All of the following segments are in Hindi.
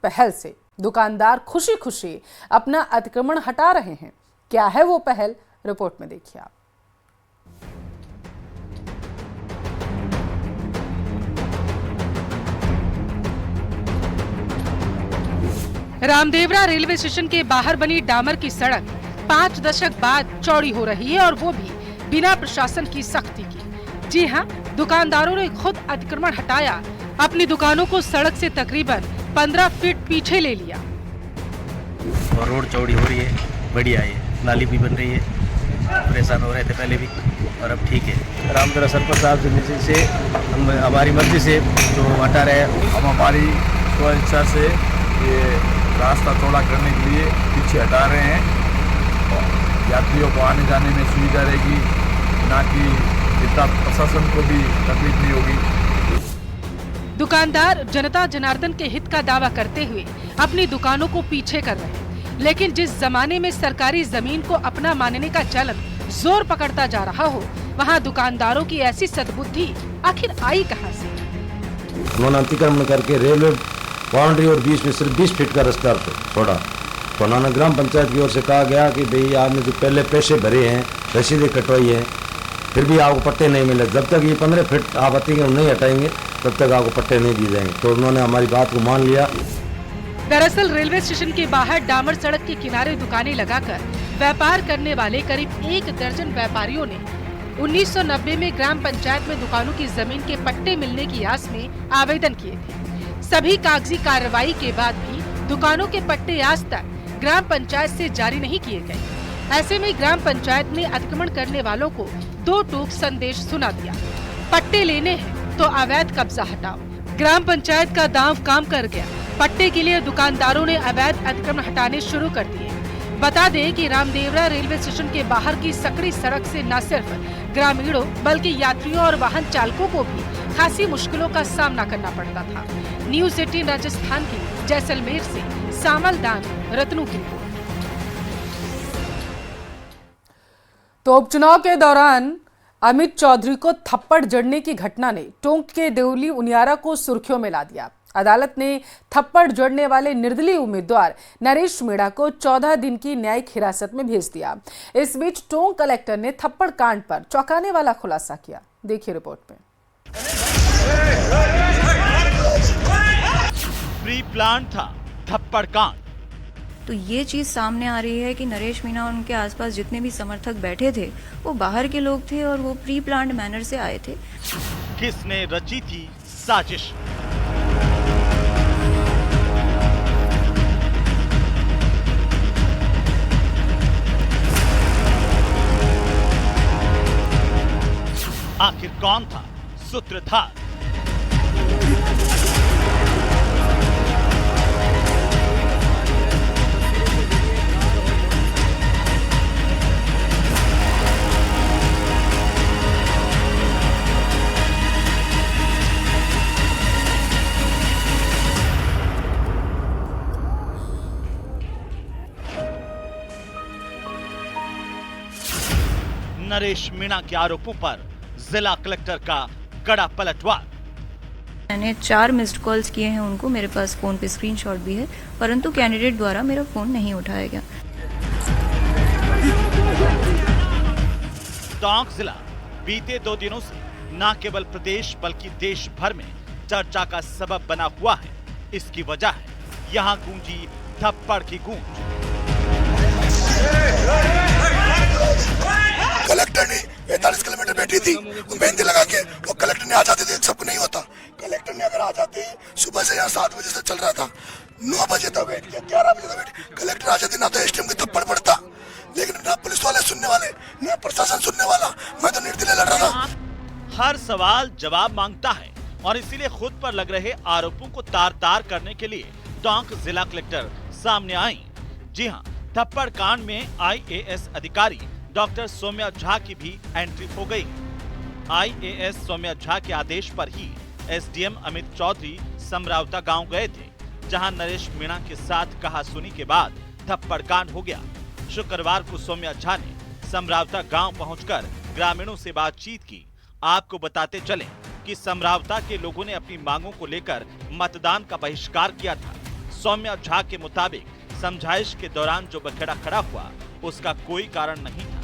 पहल से दुकानदार खुशी खुशी अपना अतिक्रमण हटा रहे हैं। क्या है वो पहल, रिपोर्ट में देखिए आप। रामदेवरा रेलवे स्टेशन के बाहर बनी डामर की सड़क 5 दशक बाद चौड़ी हो रही है, और वो भी बिना प्रशासन की सख्ती की। जी हाँ, दुकानदारों ने खुद अतिक्रमण हटाया, अपनी दुकानों को सड़क से तकरीबन 15 फीट पीछे ले लिया। और रोड चौड़ी हो रही है, बढ़िया है, नाली भी बन रही है। परेशान हो रहे थे पहले भी, और अब ठीक है। रामदेवरा सरपंच साहब से हमारी मर्जी से जो हटा रहे हैं, हम हमारी स्वेच्छा से ये रास्ता चौड़ा करने के लिए पीछे हटा रहे हैं। यात्रियों को आने जाने में सुविधा रहेगी, ना कि इतना प्रशासन को भी तकलीफ नहीं होगी। दुकानदार जनता जनार्दन के हित का दावा करते हुए अपनी दुकानों को पीछे कर रहे हैं, लेकिन जिस जमाने में सरकारी जमीन को अपना मानने का चलन जोर पकड़ता जा रहा हो, वहाँ दुकानदारों की ऐसी सद्बुद्धि आखिर आई कहाँ से? उन्होंने अतिक्रमण करके रेलवे बाउंड्री और बीच में सिर्फ 20 फीट का रास्ता छोड़ा। तो उन्होंने ग्राम पंचायत की ओर से कहा गया कि भाई आपने जो पहले पैसे भरे हैं, रसीदें कटवाई है, फिर भी आपको पट्टे नहीं मिले। जब तक ये 15 फीट आप अतिक्रमण नहीं हटाएंगे तब तक आपको पट्टे नहीं दिए जाएंगे। तो उन्होंने हमारी बात को मान लिया। दरअसल रेलवे स्टेशन के बाहर डामर सड़क के किनारे दुकानें लगाकर व्यापार करने वाले करीब 1 दर्जन व्यापारियों ने 1990 में ग्राम पंचायत में दुकानों की जमीन के पट्टे मिलने की आस में आवेदन किए थे। सभी कागजी कार्रवाई के बाद भी दुकानों के पट्टे आज तक ग्राम पंचायत से जारी नहीं किए गए। ऐसे में ग्राम पंचायत ने अतिक्रमण करने वालों को 2 टूक संदेश सुना दिया। पट्टे लेने हैं तो अवैध कब्जा हटाओ। ग्राम पंचायत का दांव काम कर गया। पट्टे के लिए दुकानदारों ने अवैध अतिक्रमण हटाने शुरू कर दिए। बता दें कि रामदेवरा रेलवे स्टेशन के बाहर की सकड़ी सड़क से न सिर्फ ग्रामीणों बल्कि यात्रियों और वाहन चालकों को भी खासी मुश्किलों का सामना करना पड़ता था। न्यूज़ 18 राजस्थान की जैसलमेर से सामल दान रत्नू की रिपोर्ट। तो उपचुनाव के दौरान अमित चौधरी को थप्पड़ जड़ने की घटना ने टोंक के देवली उनियारा को सुर्खियों में ला दिया। अदालत ने थप्पड़ जड़ने वाले निर्दलीय उम्मीदवार नरेश मीणा को 14 दिन की न्यायिक हिरासत में भेज दिया। इस बीच टोंक कलेक्टर ने थप्पड़ कांड पर चौंकाने वाला खुलासा किया। देखिए रिपोर्ट में। प्री प्लान था थप्पड़ कांड। तो ये चीज सामने आ रही है कि नरेश मीणा और उनके आसपास जितने भी समर्थक बैठे थे वो बाहर के लोग थे और वो प्री प्लान्ड मैनर से आए थे। किसने रची थी साजिश? आखिर कौन था सूत्रधार? नरेश मीणा के आरोपों पर जिला कलेक्टर का कड़ा पलटवार। मैंने 4 मिस्ड कॉल्स किए हैं उनको, मेरे पास फोन पे स्क्रीनशॉट भी है, परंतु कैंडिडेट द्वारा मेरा फोन नहीं उठाया गया। टोंक जिला बीते 2 दिनों से न केवल प्रदेश बल्कि देश भर में चर्चा का सबब बना हुआ है। इसकी वजह है यहाँ गूंजी थप्पड़ की गूंज। कलेक्टर ने 45 किलोमीटर बैठी थी, वो मेहंदी लगा के वो कलेक्टर ने आ जाते थे, सबको नहीं होता। कलेक्टर ने अगर आ जाते, सुबह से यहाँ 7 बजे से चल रहा था, 9 बजे तक बैठ गया, 11 बजे तक बैठ, कलेक्टर आ जाते ना तो एसडीएम की थप्पड़ पड़ता, लेकिन ना पुलिस वाले सुनने वाले, ना प्रशासन सुनने वाला। मैं तो निर्दलीय लड़ रहा था। हर सवाल जवाब मांगता है और इसीलिए खुद पर लग रहे आरोपों को तार तार करने के लिए टोंक जिला कलेक्टर सामने आई। जी हाँ, थप्पड़ कांड में IAS अधिकारी डॉक्टर सौम्या झा की भी एंट्री हो गई। IAS सौम्या झा के आदेश पर ही SDM अमित चौधरी समरावता गांव गए थे, जहां नरेश मीणा के साथ कहासुनी के बाद थप्पड़ कांड हो गया। शुक्रवार को सौम्या झा ने समरावता गांव पहुंचकर ग्रामीणों से बातचीत की। आपको बताते चलें कि समरावता के लोगों ने अपनी मांगों को लेकर मतदान का बहिष्कार किया था। सौम्या झा के मुताबिक समझाइश के दौरान जो बखेड़ा खड़ा हुआ उसका कोई कारण नहीं था।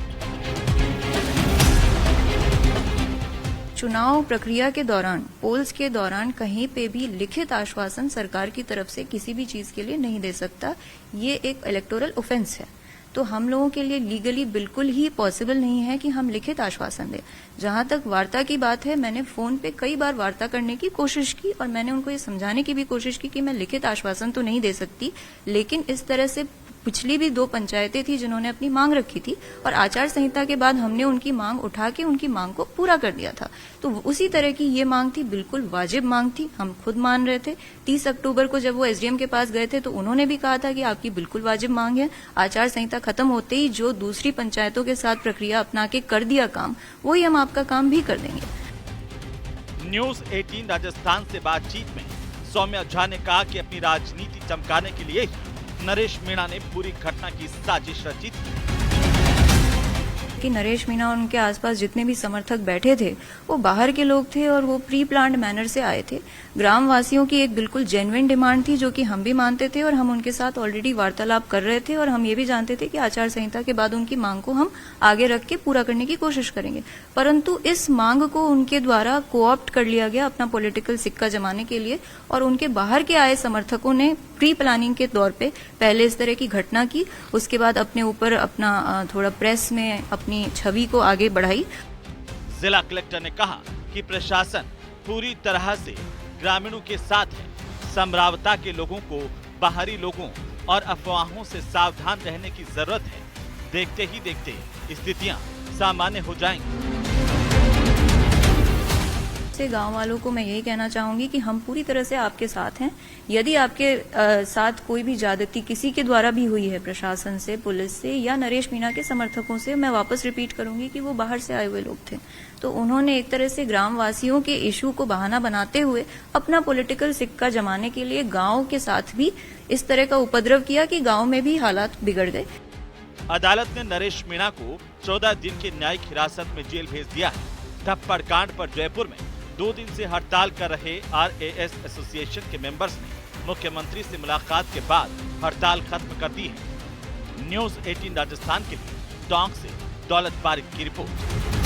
चुनाव प्रक्रिया के दौरान, पोल्स के दौरान कहीं पे भी लिखित आश्वासन सरकार की तरफ से किसी भी चीज के लिए नहीं दे सकता। ये एक इलेक्टोरल ऑफेंस है, तो हम लोगों के लिए लीगली बिल्कुल ही पॉसिबल नहीं है कि हम लिखित आश्वासन दें। जहां तक वार्ता की बात है, मैंने फोन पे कई बार वार्ता करने की कोशिश की और मैंने उनको ये समझाने की भी कोशिश की कि मैं लिखित आश्वासन तो नहीं दे सकती, लेकिन इस तरह से पिछली भी 2 पंचायतें थी जिन्होंने अपनी मांग रखी थी और आचार संहिता के बाद हमने उनकी मांग उठा के उनकी मांग को पूरा कर दिया था। तो उसी तरह की ये मांग थी, बिल्कुल वाजिब मांग थी, हम खुद मान रहे थे। 30 अक्टूबर को जब वो एसडीएम के पास गए थे तो उन्होंने भी कहा था कि आपकी बिल्कुल वाजिब मांग है। आचार संहिता खत्म होते ही जो दूसरी पंचायतों के साथ प्रक्रिया अपना के कर दिया काम, वही हम आपका काम भी कर देंगे। न्यूज 18 राजस्थान से बातचीत में सौम्या झा ने कहा कि अपनी राजनीति चमकाने के लिए ही नरेश मीणा ने पूरी घटना की साजिश रची थी कि नरेश मीणा और उनके आसपास जितने भी समर्थक बैठे थे वो बाहर के लोग थे और वो प्री प्लान्ड मैनर से आए थे। ग्रामवासियों की एक बिल्कुल जेन्युइन डिमांड थी जो कि हम भी मानते थे और हम उनके साथ ऑलरेडी वार्तालाप कर रहे थे और हम ये भी जानते थे कि आचार संहिता के बाद उनकी मांग को हम आगे रख के पूरा करने की कोशिश करेंगे। परंतु इस मांग को उनके द्वारा कोऑप्ट कर लिया गया अपना पॉलिटिकल सिक्का जमाने के लिए और उनके बाहर के आए समर्थकों ने प्री प्लानिंग के तौर पे पहले इस तरह की घटना की, उसके बाद अपने ऊपर अपना थोड़ा प्रेस में अपनी छवि को आगे बढ़ाई। जिला कलेक्टर ने कहा कि प्रशासन पूरी तरह से ग्रामीणों के साथ है। समरावता के लोगों को बाहरी लोगों और अफवाहों से सावधान रहने की जरूरत है। देखते ही देखते स्थितियां सामान्य हो जाएंगी। गांव वालों को मैं यही कहना चाहूंगी कि हम पूरी तरह से आपके साथ हैं। यदि आपके साथ कोई भी ज्यादती किसी के द्वारा भी हुई है, प्रशासन से, पुलिस से या नरेश मीणा के समर्थकों से, मैं वापस रिपीट करूंगी कि वो बाहर से आए हुए लोग थे, तो उन्होंने एक तरह से ग्रामवासियों के इशू को बहाना बनाते हुए अपना पॉलिटिकल सिक्का जमाने के लिए गांव के साथ भी इस तरह का उपद्रव किया कि गांव में भी हालात बिगड़ गए। अदालत ने नरेश मीणा को 14 दिन की न्यायिक हिरासत में जेल भेज दिया है। थप्पड़ कांड पर जयपुर में 2 दिन से हड़ताल कर रहे RAS एसोसिएशन के मेंबर्स ने मुख्यमंत्री से मुलाकात के बाद हड़ताल खत्म कर दी है। न्यूज 18 राजस्थान के लिए टोंक से दौलत पारिक की रिपोर्ट।